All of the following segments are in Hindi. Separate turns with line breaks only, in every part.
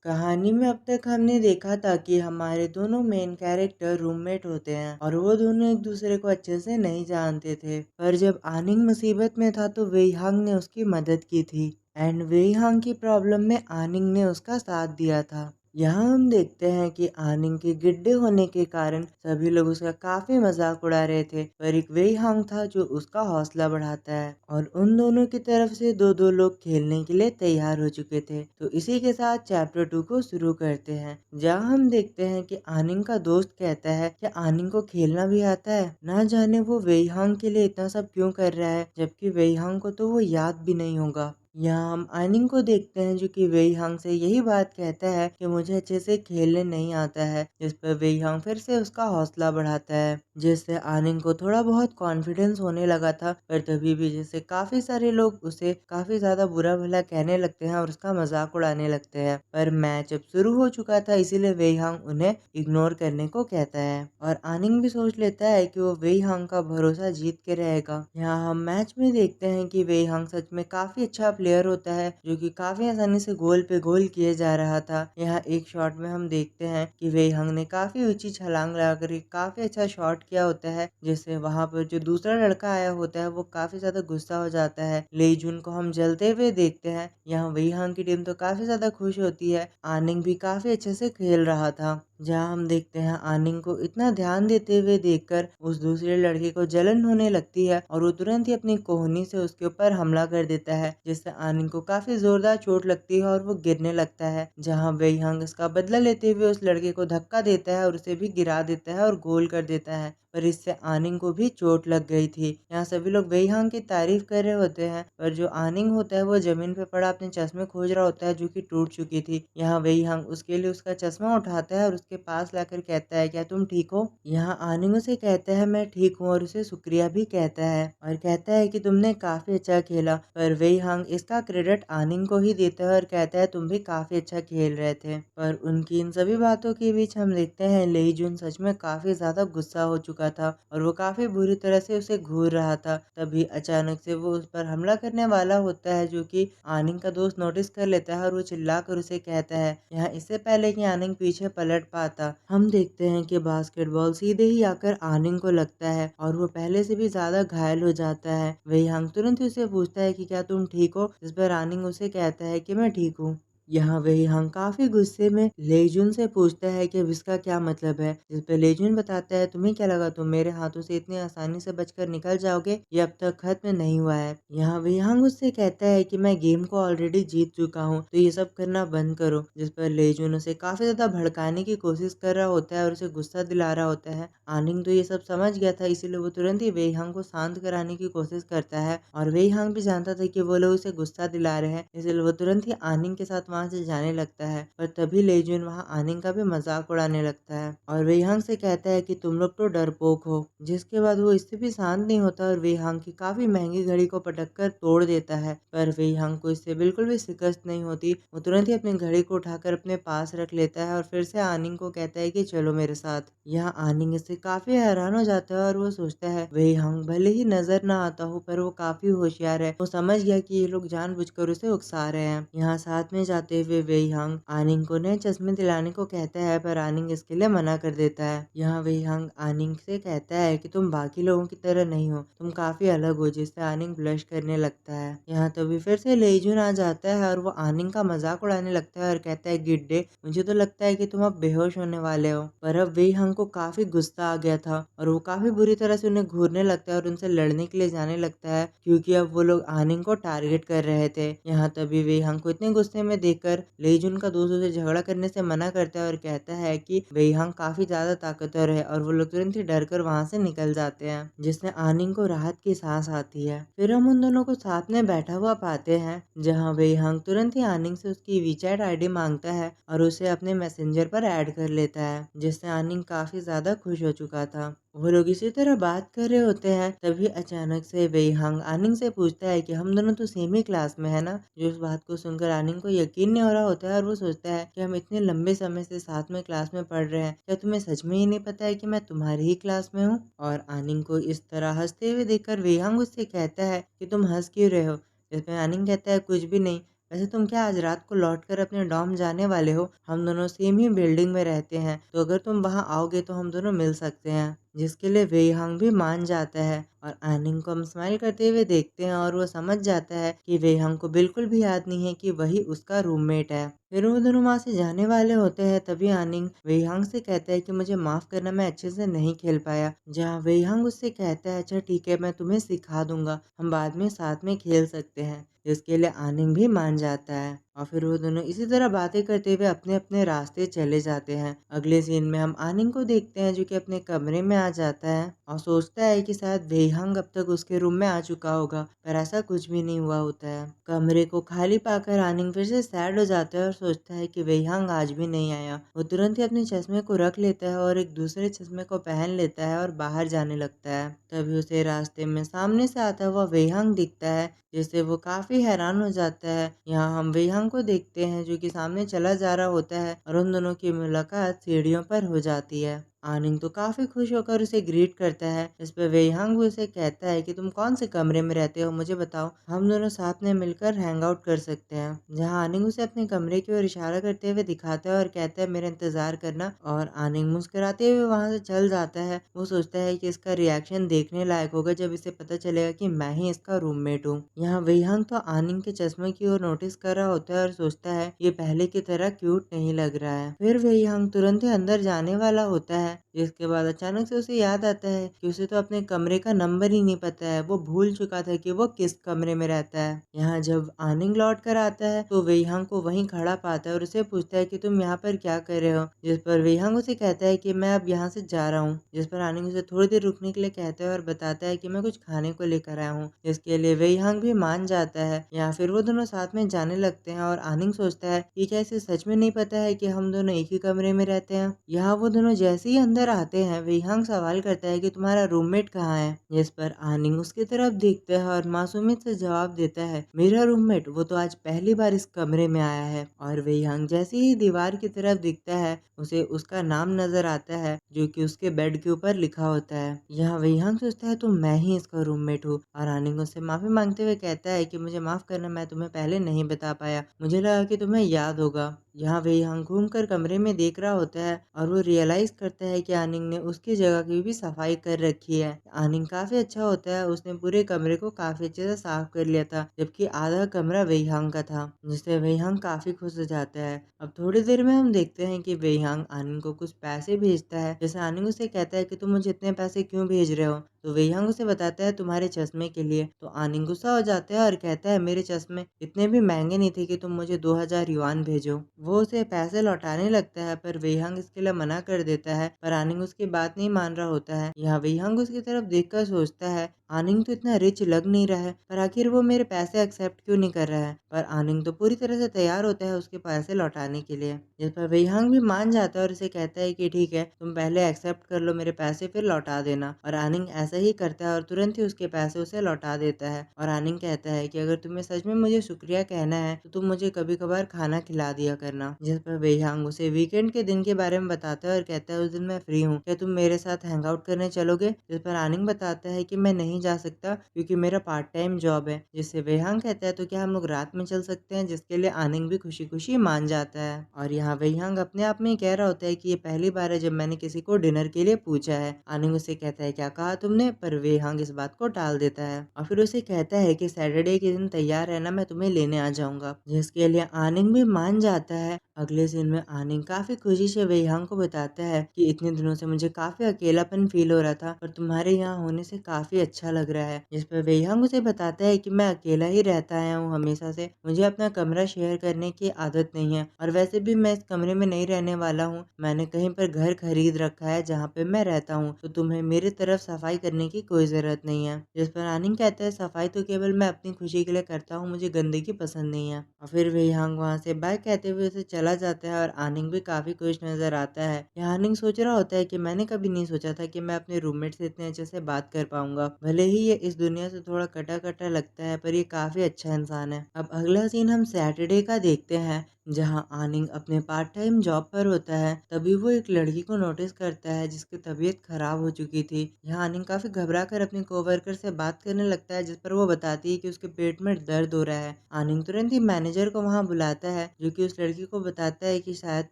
कहानी में अब तक हमने देखा था कि हमारे दोनों मेन कैरेक्टर रूममेट होते हैं और वो दोनों एक दूसरे को अच्छे से नहीं जानते थे। पर जब आनिंग मुसीबत में था तो वेई हांग ने उसकी मदद की थी एंड वेई हांग की प्रॉब्लम में आनिंग ने उसका साथ दिया था। यहाँ हम देखते हैं कि आनिंग के गिड्डे होने के कारण सभी लोग उसका काफी मजाक उड़ा रहे थे, पर एक वेई हांग था जो उसका हौसला बढ़ाता है और उन दोनों की तरफ से दो दो लोग खेलने के लिए तैयार हो चुके थे। तो इसी के साथ चैप्टर 2 को शुरू करते हैं, जहाँ हम देखते हैं कि आनिंग का दोस्त कहता है कि आनिंग को खेलना भी आता है, ना जाने वो वेई हांग के लिए इतना सब क्यों कर रहा है, जबकि वेई हांग को तो वो याद भी नहीं होगा। यहाँ हम आनिंग को देखते हैं जो कि वेई हांग से यही बात कहता है कि मुझे अच्छे से खेलने नहीं आता है, जिस पर वेई हांग फिर से उसका हौसला बढ़ाता है, जिससे आनिंग को थोड़ा बहुत कॉन्फिडेंस होने लगा था। पर तभी भी जैसे काफी सारे लोग उसे काफी ज्यादा बुरा भला कहने लगते हैं और उसका मजाक उड़ाने लगते हैं। पर मैच अब शुरू हो चुका था, इसीलिए वेई हांग उन्हें इग्नोर करने को कहता है और आनिंग भी सोच लेता है कि वो वेई हांग का भरोसा जीत के रहेगा। यहाँ हम मैच में देखते हैं कि वेई हांग सच में काफी अच्छा प्लेयर होता है, जो कि काफी आसानी से गोल पे गोल किए जा रहा था। यहाँ एक शॉट में हम देखते हैं कि वेई हांग ने काफी ऊंची छलांग लगाकर एक काफी अच्छा शॉट किया होता है, जिससे वहां पर जो दूसरा लड़का आया होता है वो काफी ज्यादा गुस्सा हो जाता है। लेई जुन को हम जलते हुए देखते हैं। यहाँ वेई हांग की टीम तो काफी ज्यादा खुश होती है। आनिंग भी काफी अच्छे से खेल रहा था। जहाँ हम देखते हैं आनिंग को इतना ध्यान देते हुए देखकर उस दूसरे लड़के को जलन होने लगती है और वो तुरंत ही अपनी कोहनी से उसके ऊपर हमला कर देता है, जिससे आनिंग को काफी जोरदार चोट लगती है और वो गिरने लगता है। जहाँ वेई हांग इसका बदला लेते हुए उस लड़के को धक्का देता है और उसे भी गिरा देता है और गोल कर देता है, पर इससे आनिंग को भी चोट लग गई थी। यहाँ सभी लोग वेई हांग की तारीफ कर रहे होते हैं, पर जो आनिंग होता है वो जमीन पे पड़ा अपने चश्मे खोज रहा होता है जो कि टूट चुकी थी। यहाँ वेई हांग उसके लिए उसका चश्मा उठाता है और उसके पास लाकर कहता है, क्या तुम ठीक हो? यहाँ आनिंग उसे कहता है मैं ठीक हूँ और उसे शुक्रिया भी कहता है और कहता है कि तुमने काफी अच्छा खेला। पर वेई हांग इसका क्रेडिट आनिंग को ही देता है और कहता है तुम भी काफी अच्छा खेल रहे थे। पर उनकी इन सभी बातों के बीच हम देखते हैं लेई जुन सच में काफी ज्यादा गुस्सा हो चुका था और वो काफी बुरी तरह से उसे घूर रहा था। तभी अचानक से वो उस पर हमला करने वाला होता है, जो कि आनिंग का दोस्त नोटिस कर लेता है और वो चिल्लाकर उसे कहता है। यहाँ इससे पहले कि आनिंग पीछे पलट पाता, हम देखते हैं कि बास्केटबॉल सीधे ही आकर आनिंग को लगता है और वो पहले से भी ज्यादा घायल हो जाता है। वेई हांग तुरंत ही उसे पूछता है कि क्या तुम ठीक हो, जिस पर आनिंग उसे कहता है कि मैं ठीक हूँ। यहाँ वेई हांग काफी गुस्से में लेजुन से पूछता है कि अब इसका क्या मतलब है, जिस पे लेजुन बताता है तुम्हें क्या लगा तुम मेरे हाथों से इतनी आसानी से बचकर निकल जाओगे, ये अब तक खत्म नहीं हुआ है। यहाँ वेई हांग उससे कहता है कि मैं गेम को ऑलरेडी जीत चुका हूँ, तो ये सब करना बंद करो, जिस पर लेजुन उसे काफी ज्यादा भड़काने की कोशिश कर रहा होता है और उसे गुस्सा दिला रहा होता है। आनिंग तो ये सब समझ गया था, इसीलिए वो तुरंत ही वेई हांग को शांत कराने की कोशिश करता है और वेई हांग भी जानता था कि वो लोग उसे गुस्सा दिला रहे हैं, इसलिए वो तुरंत ही आनिंग के साथ वहां से जाने लगता है। पर तभी लेजुन वहां आनिंग का भी मजाक उड़ाने लगता है और वेई हांग से कहता है कि तुम लोग तो डरपोक हो। जिसके बाद वो इससे भी शांत नहीं होता और वेई हांग की काफी महंगी घड़ी को पटक कर तोड़ देता है। पर वेई हांग को इससे बिल्कुल भी शिकस्त नहीं होती, वो तुरंत ही अपनी घड़ी को उठाकर अपने पास रख लेता है और फिर से आनिंग को कहता है कि चलो मेरे साथ। यहाँ आनिंग इससे काफी हैरान हो जाता है और वो सोचता है वेई हांग भले ही नजर ना आता हो पर वो काफी होशियार है, वो समझ गया कि ये लोग जानबूझकर उसे उकसा रहे हैं। यहाँ साथ में जाते हुए वेई हांग आनिंग को नए चश्मे दिलाने को कहता है, पर आनिंग इसके लिए मना कर देता है। यहाँ वेई हांग आनिंग से कहता है कि तुम बाकी लोगों की तरह नहीं हो, तुम काफी अलग हो, जिससे आनिंग ब्लश करने लगता है। यहाँ तभी फिर से लेजुन आ जाता है और वो आनिंग का मजाक उड़ाने लगता है और कहता है गिड्डे, मुझे तो लगता है कि तुम अब बेहोश होने वाले हो। पर अब वेई हांग को काफी गुस्सा आ गया था और वो काफी बुरी तरह से उन्हें घूरने लगता है और उनसे लड़ने के लिए जाने लगता है, क्योंकि अब वो लोग आनिंग को टारगेट कर रहे थे। यहाँ तभी वेई हांग को इतने गुस्से में देखकर लेजुन का दोस्त उसे झगड़ा करने से मना करता है और कहता है कि वेई हांग काफी ज्यादा ताकतवर है और वो लोग तुरंत ही डर कर वहाँ से निकल जाते हैं, जिससे आनिंग को राहत की सांस आती है। फिर हम उन दोनों को साथ में बैठा हुआ पाते हैं, जहाँ वेई हांग तुरंत ही आनिंग से उसकी वीचैट आईडी मांगता है और उसे अपने मैसेंजर पर ऐड कर लेता है, जिससे आनिंग काफी ज्यादा खुश हो चुका था। वो लोग इसी तरह बात कर रहे होते हैं, तभी अचानक से वेई हांग आनिंग से पूछता है कि हम दोनों तो सेम ही क्लास में है ना। जो इस बात को सुनकर आनिंग को यकीन नहीं हो रहा होता है और वो सोचता है कि हम इतने लंबे समय से साथ में क्लास में पढ़ रहे हैं, क्या तुम्हें सच में ही नहीं पता है कि मैं तुम्हारी ही क्लास में हूँ? और आनिंग को इस तरह हंसते हुए देखकर वेई हांग उससे कहता है कि तुम हंस क्यों रहे हो? जिसमें आनिंग कहता है कुछ भी नहीं, वैसे तुम क्या आज रात को लौट कर अपने डॉर्म जाने वाले हो? हम दोनों सेम ही बिल्डिंग में रहते हैं, तो अगर तुम वहाँ आओगे तो हम दोनों मिल सकते हैं। जिसके लिए वेई हांग भी मान जाता है और आनिंग को हम स्माइल करते हुए देखते हैं और वो समझ जाता है कि वेई हांग को बिल्कुल भी याद नहीं है कि वही उसका रूममेट है। फिर वो दोनों वहाँ से जाने वाले होते हैं, तभी आनिंग वेई हांग से कहता है कि मुझे माफ करना, मैं अच्छे से नहीं खेल पाया। जहाँ वेई हांग उससे कहता है अच्छा ठीक है, मैं तुम्हें सिखा दूंगा, हम बाद में साथ में खेल सकते हैं। जिसके लिए आनिंग भी मान जाता है और फिर वो दोनों इसी तरह बातें करते हुए अपने अपने रास्ते चले जाते हैं। अगले सीन में हम आनिंग को देखते हैं जो कि अपने कमरे में आ जाता है और सोचता है कि शायद वेईहांग अब तक उसके रूम में आ चुका होगा, पर ऐसा कुछ भी नहीं हुआ होता है। कमरे को खाली पाकर आनिंग फिर से सैड हो जाता है और सोचता है कि वेईहांग आज भी नहीं आया। वो तुरंत ही अपने चश्मे को रख लेता है और एक दूसरे चश्मे को पहन लेता है और बाहर जाने लगता है। तभी उसे रास्ते में सामने से आता हुआ वेईहांग दिखता है, जिससे वो काफी हैरान हो जाता है। यहाँ हम वेईहांग को देखते हैं जो कि सामने चला जा रहा होता है और उन दोनों की मुलाकात सीढ़ियों पर हो जाती है। आनिंग तो काफी खुश होकर उसे ग्रीट करता है। इस पर वेईहांग भी उसे कहता है कि तुम कौन से कमरे में रहते हो, मुझे बताओ, हम दोनों साथ में मिलकर हैंग आउट कर सकते हैं। जहाँ आनिंग उसे अपने कमरे की ओर इशारा करते हुए दिखाता है और कहता है मेरा इंतजार करना, और आनिंग मुस्कुराते हुए वहां से चल जाता है। वो सोचता है कि इसका रिएक्शन देखने लायक होगा जब इसे पता चलेगा कि मैं ही इसका रूममेट हूँ। यहाँ वेईहांग तो आनिंग के चश्मे की ओर नोटिस कर रहा होता है और सोचता है ये पहले की तरह क्यूट नहीं लग रहा है। फिर वेईहांग तुरंत ही अंदर जाने वाला होता है, जिसके बाद अचानक से उसे याद आता है कि उसे तो अपने कमरे का नंबर ही नहीं पता है। वो भूल चुका था कि वो किस कमरे में रहता है। यहाँ जब आनिंग लौट कर आता है तो वेईहांग को वहीं खड़ा पाता है और उसे पूछता है कि तुम यहाँ पर क्या कर रहे हो। जिस पर वेईहांग उसे कहता है कि मैं अब यहाँ से जा रहा हूँ। जिस पर आनिंग उसे थोड़ी देर रुकने के लिए कहता है और बताता है कि मैं कुछ खाने को लेकर आया हूँ। जिसके लिए वेईहांग भी मान जाता है। या फिर वो दोनों साथ में जाने लगते हैं और आनिंग सोचता है कि क्या इसे सच में नहीं पता है कि हम दोनों एक ही कमरे में रहते हैं। यहाँ वो दोनों जैसे ही अंदर आते हैं, वेईहांग सवाल करता है कि तुम्हारा रूममेट कहाँ है। जिस पर आनिंग उसकी तरफ देखता है और मासूमियत से जवाब देता है मेरा रूममेट वो तो आज पहली बार इस कमरे में आया है। और वेईहांग जैसे ही दीवार की तरफ दिखता है, उसे उसका नाम नजर आता है जो कि उसके बेड के ऊपर लिखा होता है। यहाँ वेईहांग सोचता है तो मैं ही इसका रूममेट हूँ और आनिंग उससे माफी मांगते हुए कहता है कि मुझे माफ करना, मैं तुम्हें पहले नहीं बता पाया, मुझे लगा कि तुम्हें याद होगा। यहाँ वेईहांग घूमकर कमरे में देख रहा होता है और वो रियलाइज करता है कि आनिंग ने उसकी जगह की भी सफाई कर रखी है। आनिंग काफी अच्छा होता है, उसने पूरे कमरे को काफी अच्छे से साफ कर लिया था, जबकि आधा कमरा वेईहांग का था, जिससे वेईहांग काफी खुश हो जाता है। अब थोड़ी देर में हम देखते हैं कि वेईहांग आनिंग को कुछ पैसे भेजता है। जैसे आनिंग उसे कहता है कि तुम मुझे इतने पैसे क्यों भेज रहे हो, तो वेईहांग उसे बताता है तुम्हारे चश्मे के लिए। तो आनिंग गुस्सा हो जाता है और कहता है मेरे चश्मे इतने भी महंगे नहीं थे कि तुम मुझे 2000 युआन भेजो। वो उसे पैसे लौटाने लगता है पर वेईहांग इसके लिए मना कर देता है, पर आनिंग उसकी बात नहीं मान रहा होता है। यहाँ वेईहांग उसकी तरफ देखकर सोचता है आनिंग तो इतना रिच लग नहीं रहा है, पर आखिर वो मेरे पैसे एक्सेप्ट क्यों नहीं कर रहा है। पर आनिंग तो पूरी तरह से तैयार होता है उसके पैसे लौटाने के लिए। जिस पर वेईहांग भी मान जाता है और उसे कहता है कि ठीक है, तुम पहले एक्सेप्ट कर लो मेरे पैसे, फिर लौटा देना। और आनिंग ऐसा ही करता है और तुरंत ही उसके पैसे उसे लौटा देता है। और आनिंग कहता है कि अगर तुम्हें सच में मुझे शुक्रिया कहना है तो तुम मुझे कभी कभार खाना खिला दिया करना। जिस पर वेईहांग उसे वीकेंड के दिन के बारे में बताता है और कहता है उस दिन मैं फ्री हूँ, क्या तुम मेरे साथ हैंग आउट करने चलोगे। जिस पर आनिंग बताता है कि मैं नहीं जा सकता क्योंकि मेरा पार्ट टाइम जॉब है। जिससे वेईहांग कहता है तो क्या हम लोग रात में चल सकते हैं, जिसके लिए आनिंग भी खुशी खुशी मान जाता है। और यहाँ वेईहांग अपने आप में ही कह रहा होता है कि ये पहली बार है जब मैंने किसी को डिनर के लिए पूछा है। आनिंग उसे कहता है क्या कहा तुमने, पर वेईहांग इस बात को टाल देता है और फिर उसे कहता है कि सैटरडे के दिन तैयार रहना, मैं तुम्हें लेने आ जाऊंगा। जिसके लिए आनिंग भी मान जाता है। अगले दिन में आनिंग काफी खुशी से वेईहांग को बताता है कि इतने दिनों से मुझे काफी अकेलापन फील हो रहा था, पर तुम्हारे यहाँ होने से काफी अच्छा लग रहा है। जिस पर वेईहांग उसे बताता है कि मैं अकेला ही रहता आया हूँ हमेशा से, मुझे अपना कमरा शेयर करने की आदत नहीं है, और वैसे भी मैं इस कमरे में नहीं रहने वाला हूँ, मैंने कहीं पर घर खरीद रखा है जहाँ पे मैं रहता हूँ, तो तुम्हें मेरी तरफ सफाई करने की कोई जरूरत नहीं है। जिस पर आनिंग कहता है सफाई तो केवल मैं अपनी खुशी के लिए करता हूँ, मुझे गंदगी पसंद नहीं है। और फिर वेईहांग वहाँ से बाय कहते हुए उसे चला जाता है और आनिंग भी काफी खुश नजर आता है। यहाँ आनिंग सोच रहा होता है कि मैंने कभी नहीं सोचा था कि मैं अपने रूममेट से इतने अच्छे से बात कर पाऊंगा, भले ही ये इस दुनिया से थोड़ा कटा कटा लगता है, पर ये काफी अच्छा इंसान है। अब अगला सीन हम सैटरडे का देखते हैं, जहाँ आनिंग अपने पार्ट टाइम जॉब पर होता है, तभी वो एक लड़की को नोटिस करता है जिसकी तबीयत खराब हो चुकी थी। यहाँ आनिंग काफी घबरा कर अपने कोवर्कर से बात करने लगता है, जिस पर वो बताती है कि उसके पेट में दर्द हो रहा है। आनिंग तुरंत ही मैनेजर को वहाँ बुलाता है, जो कि उस लड़की को बताता है कि शायद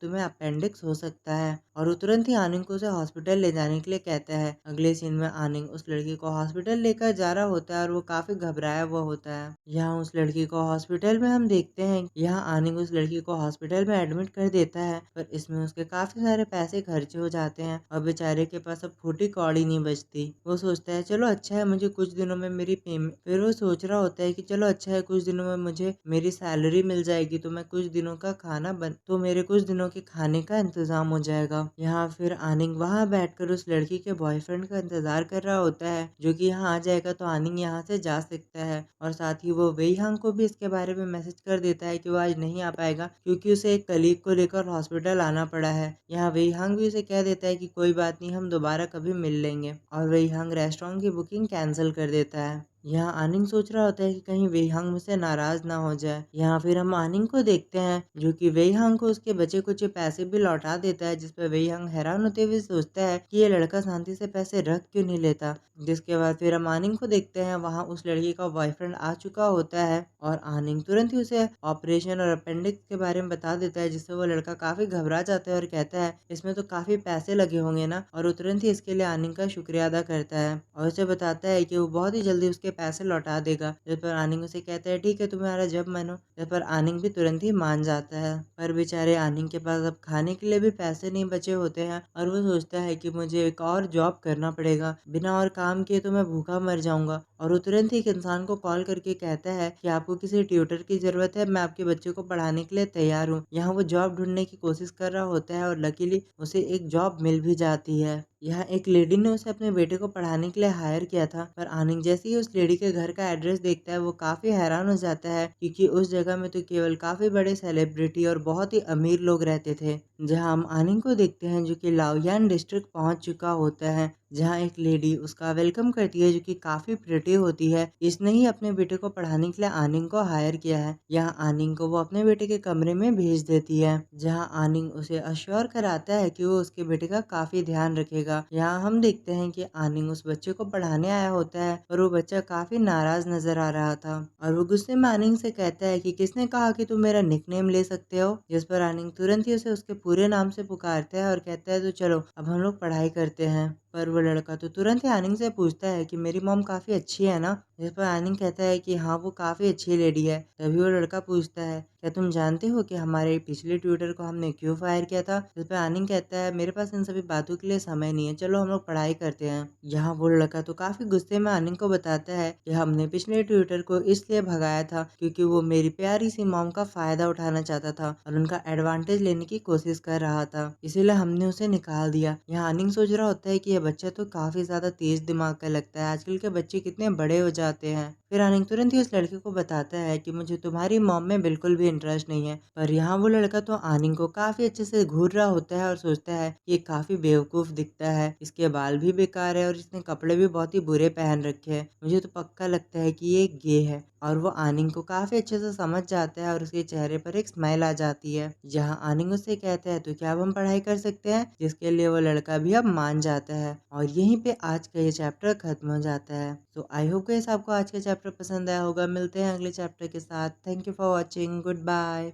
तुम्हें अपेंडिक्स हो सकता है, और वो तुरंत ही आनिंग को उसे हॉस्पिटल ले जाने के लिए कहता है। अगले सीन में आनिंग उस लड़की को हॉस्पिटल लेकर जा रहा होता है और वो काफी घबराया हुआ होता है। यहाँ उस लड़की को हॉस्पिटल में हम देखते हैं, यहाँ आनिंग उस लड़की को हॉस्पिटल में एडमिट कर देता है, पर इसमें उसके काफी सारे पैसे खर्च हो जाते हैं और बेचारे के पास अब फूटी कौड़ी नहीं बचती। वो सोचता है चलो अच्छा है मुझे कुछ दिनों में मेरी पेमेंट, फिर वो सोच रहा होता है कि चलो अच्छा है कुछ दिनों में मुझे मेरी सैलरी मिल जाएगी, तो मैं कुछ दिनों का खाना बन तो मेरे कुछ दिनों के खाने का इंतजाम हो जाएगा। यहाँ फिर आनिंग वहाँ बैठकर उस लड़की के बॉयफ्रेंड का इंतजार कर रहा होता है, जो कि यहाँ आ जाएगा तो आनिंग यहाँ से जा सकता है, और साथ ही वो वेई हांग को भी इसके बारे में मैसेज कर देता है कि वो आज नहीं आ पाएगा क्योंकि उसे एक कलीग को लेकर हॉस्पिटल आना पड़ा है। यहाँ वेई हांग भी उसे कह देता है कि कोई बात नहीं, हम दोबारा कभी मिल लेंगे, और वेई हांग रेस्टोरेंट की बुकिंग कैंसिल कर देता है। यहाँ आनिंग सोच रहा होता है कि कहीं वेई हांग मुझसे नाराज ना हो जाए। यहाँ फिर हम आनिंग को देखते हैं, जो कि वेई हांग को उसके बचे कुछ पैसे भी लौटा देता है, जिसपे वेई हांग हैरान होते हुए सोचता है कि ये लड़का शांति से पैसे रख क्यों नहीं लेता। जिसके बाद फिर हम आनिंग को देखते हैं, वहाँ उस लड़की का बॉयफ्रेंड आ चुका होता है, और आनिंग तुरंत ही उसे ऑपरेशन और अपेंडिक्स के बारे में बता देता है, जिससे वो लड़का काफी घबरा जाता है और कहता है इसमें तो काफी पैसे लगे होंगे ना, और वो तुरंत ही इसके लिए आनिंग का शुक्रिया अदा करता है और उसे बताता है कि वो बहुत ही जल्दी उसके पैसे लौटा देगा। जिस पर आनिंग उसे कहता है ठीक है तुम्हारा जब मन हो। जिस पर आनिंग भी तुरंत ही मान जाता है, पर बेचारे आनिंग के पास अब खाने के लिए भी पैसे नहीं बचे होते हैं, और वो सोचता है कि मुझे एक और जॉब करना पड़ेगा, बिना और काम किए तो मैं भूखा मर जाऊंगा। और वो तुरंत ही एक इंसान को कॉल करके कहता है कि आपको किसी ट्यूटर की जरूरत है, मैं आपके बच्चे को पढ़ाने के लिए तैयार हूँ। यहाँ वो जॉब ढूंढने की कोशिश कर रहा होता है और लकीली उसे एक जॉब मिल भी जाती है। यहाँ एक लेडी ने उसे अपने बेटे को पढ़ाने के लिए हायर किया था, पर आनिंग जैसे ही उस लेडी के घर का एड्रेस देखता है वो काफी हैरान हो जाता है, क्योंकि उस जगह में तो केवल काफी बड़े सेलिब्रिटी और बहुत ही अमीर लोग रहते थे। जहाँ हम आनिंग को देखते हैं, जो कि लाओयान डिस्ट्रिक्ट पहुंच चुका होता है, जहाँ एक लेडी उसका वेलकम करती है, जो कि काफी प्रिटी होती है। इसने ही अपने बेटे को पढ़ाने के लिए आनिंग को हायर किया है। यहाँ आनिंग को वो अपने बेटे के कमरे में भेज देती है, जहाँ आनिंग उसे अश्योर कराता है कि वो उसके बेटे का काफी ध्यान रखेगा। यहाँ हम देखते हैं कि आनिंग उस बच्चे को पढ़ाने आया होता है, और वो बच्चा काफी नाराज नजर आ रहा था, और वो गुस्से में आनिंग से कहता है कि किसने कहा कि तुम मेरा निकनेम ले सकते हो। जिस पर आनिंग तुरंत ही उसे उसके पूरे नाम से पुकारता है और कहता है तो चलो अब हम लोग पढ़ाई करते हैं। पर वो लड़का तो तुरंत ही आनिंग से पूछता है कि मेरी मॉम काफी अच्छी है ना। जिस पर आनिंग कहता है कि हाँ वो काफी अच्छी लेडी है। तभी वो लड़का पूछता है क्या तुम जानते हो कि हमारे पिछले ट्यूटर को हमने क्यों फायर किया था। जिस पर आनिंग कहता है मेरे पास इन सभी बातों के लिए समय नहीं है, चलो हम लोग पढ़ाई करते हैं। यहाँ वो लड़का तो काफी गुस्से में आनिंग को बताता है कि हमने पिछले ट्यूटर को इसलिए भगाया था क्योंकि वो मेरी प्यारी सी मॉम का फायदा उठाना चाहता था और उनका एडवांटेज लेने की कोशिश कर रहा था, इसीलिए हमने उसे निकाल दिया। यहाँ आनिंग सोच रहा होता है कि यह बच्चा तो काफी ज्यादा तेज दिमाग का लगता है, आजकल के बच्चे कितने बड़े हो जाते हैं। फिर आनिंग तुरंत ही उस लड़के को बताता है कि मुझे तुम्हारी मॉम में बिल्कुल भी इंटरेस्ट नहीं है। पर यहाँ वो लड़का तो आनिंग को काफी अच्छे से घूर रहा होता है और सोचता है ये काफी बेवकूफ दिखता है, इसके बाल भी बेकार है और इसने कपड़े भी बहुत ही बुरे पहन रखे हैं, मुझे तो पक्का लगता है कि ये गे है। और वो आनिंग को काफी अच्छे से समझ जाता है और उसके चेहरे पर एक स्माइल आ जाती है। जहाँ आनिंग उससे कहता है तो क्या अब हम पढ़ाई कर सकते हैं, जिसके लिए वो लड़का भी अब मान जाता है, और यहीं पे आज का ये चैप्टर खत्म हो जाता है। तो आई होप गाइस आपको आज का चैप्टर पसंद आया होगा। मिलते हैं अगले चैप्टर के साथ। Thank you for watching. Good bye.